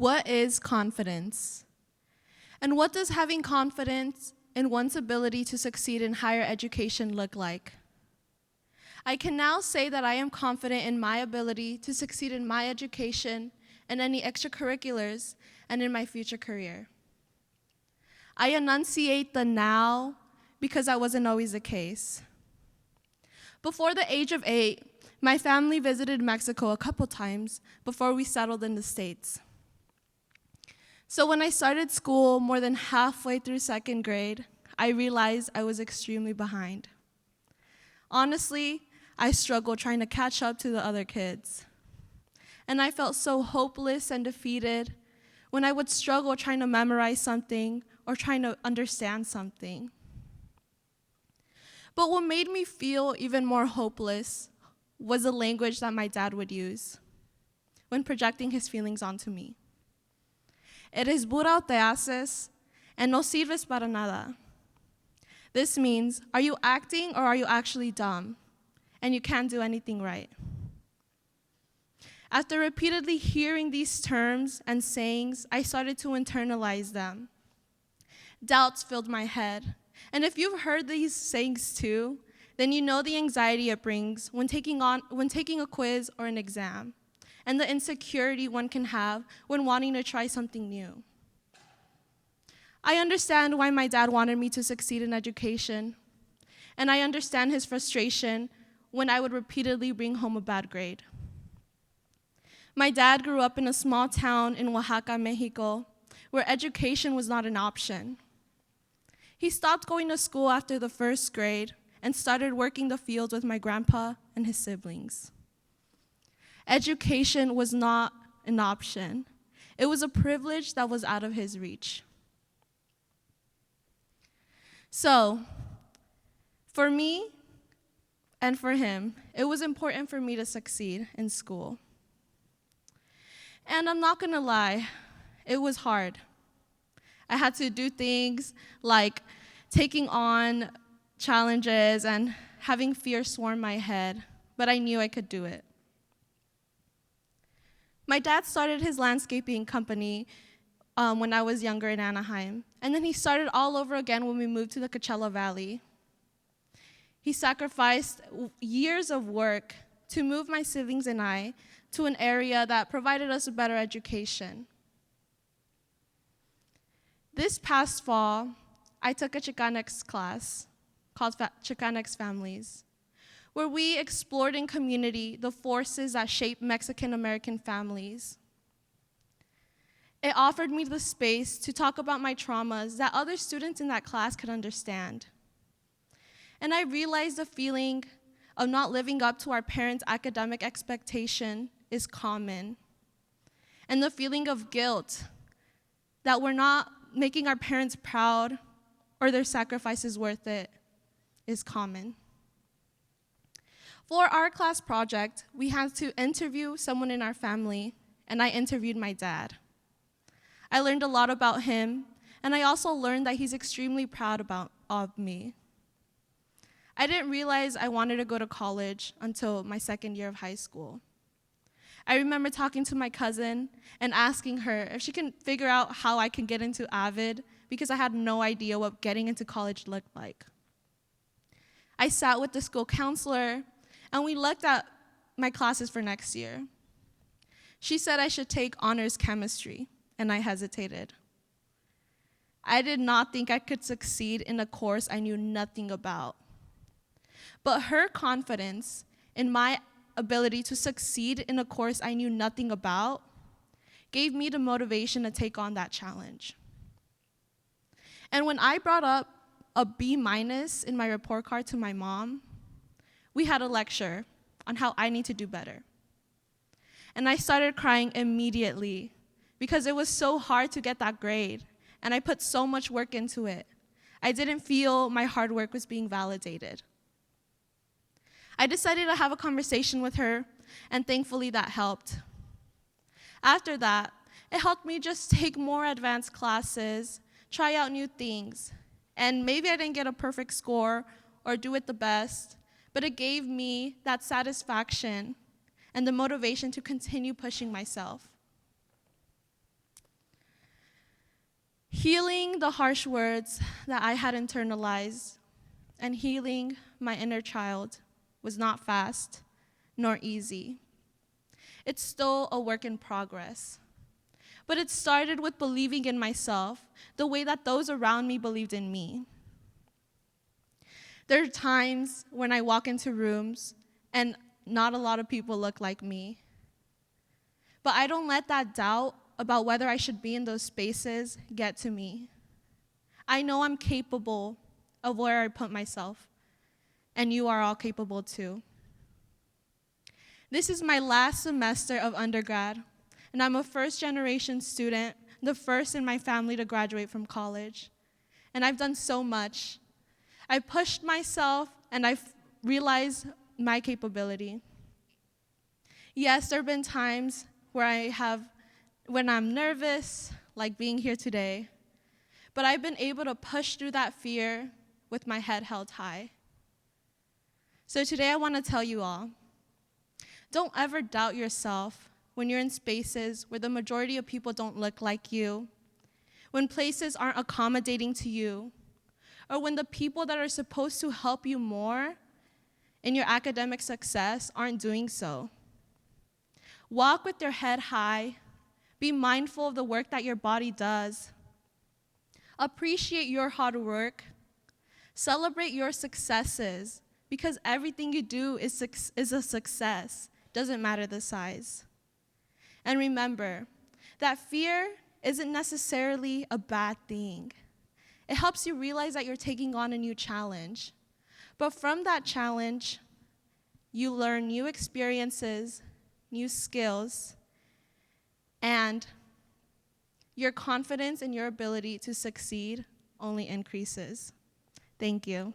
What is confidence? And what does having confidence in one's ability to succeed in higher education look like? I can now say that I am confident in my ability to succeed in my education and any extracurriculars and in my future career. I enunciate the now because that wasn't always the case. Before the age of 8, my family visited Mexico a couple times before we settled in the States. So when I started school more than halfway through 2nd grade, I realized I was extremely behind. Honestly, I struggled trying to catch up to the other kids. And I felt so hopeless and defeated when I would struggle trying to memorize something or trying to understand something. But what made me feel even more hopeless was the language that my dad would use when projecting his feelings onto me. Eres burra o te haces, and no sirves para nada. This means, are you acting or are you actually dumb? And you can't do anything right. After repeatedly hearing these terms and sayings, I started to internalize them. Doubts filled my head. And if you've heard these sayings too, then you know the anxiety it brings when taking a quiz or an exam, and the insecurity one can have when wanting to try something new. I understand why my dad wanted me to succeed in education, and I understand his frustration when I would repeatedly bring home a bad grade. My dad grew up in a small town in Oaxaca, Mexico, where education was not an option. He stopped going to school after the 1st grade and started working the fields with my grandpa and his siblings. Education was not an option. It was a privilege that was out of his reach. So, for me and for him, it was important for me to succeed in school. And I'm not gonna lie, it was hard. I had to do things like taking on challenges and having fear swarm my head, but I knew I could do it. My dad started his landscaping company when I was younger in Anaheim, and then he started all over again when we moved to the Coachella Valley. He sacrificed years of work to move my siblings and I to an area that provided us a better education. This past fall, I took a Chicanx class called Chicanx Families, where we explored in community the forces that shape Mexican-American families. It offered me the space to talk about my traumas that other students in that class could understand. And I realized the feeling of not living up to our parents' academic expectation is common. And the feeling of guilt that we're not making our parents proud or their sacrifices worth it is common. For our class project, we had to interview someone in our family, and I interviewed my dad. I learned a lot about him, and I also learned that he's extremely proud of me. I didn't realize I wanted to go to college until my 2nd year of high school. I remember talking to my cousin and asking her if she can figure out how I can get into Avid because I had no idea what getting into college looked like. I sat with the school counselor and we looked at my classes for next year. She said I should take honors chemistry, and I hesitated. I did not think I could succeed in a course I knew nothing about. But her confidence in my ability to succeed in a course I knew nothing about gave me the motivation to take on that challenge. And when I brought up a B- in my report card to my mom, we had a lecture on how I need to do better. And I started crying immediately because it was so hard to get that grade, and I put so much work into it. I didn't feel my hard work was being validated. I decided to have a conversation with her, and thankfully that helped. After that, it helped me just take more advanced classes, try out new things, and maybe I didn't get a perfect score or do it the best, but it gave me that satisfaction and the motivation to continue pushing myself. Healing the harsh words that I had internalized and healing my inner child was not fast nor easy. It's still a work in progress. But it started with believing in myself the way that those around me believed in me. There are times when I walk into rooms and not a lot of people look like me. But I don't let that doubt about whether I should be in those spaces get to me. I know I'm capable of where I put myself, and you are all capable too. This is my last semester of undergrad, and I'm a first-generation student, the first in my family to graduate from college. And I've done so much. I pushed myself, and I've realized my capability. Yes, there have been times when I'm nervous, like being here today, but I've been able to push through that fear with my head held high. So today I want to tell you all, don't ever doubt yourself when you're in spaces where the majority of people don't look like you, when places aren't accommodating to you, or when the people that are supposed to help you more in your academic success aren't doing so. Walk with your head high. Be mindful of the work that your body does. Appreciate your hard work. Celebrate your successes, because everything you do is a success. Doesn't matter the size. And remember that fear isn't necessarily a bad thing. It helps you realize that you're taking on a new challenge. But from that challenge, you learn new experiences, new skills, and your confidence in your ability to succeed only increases. Thank you.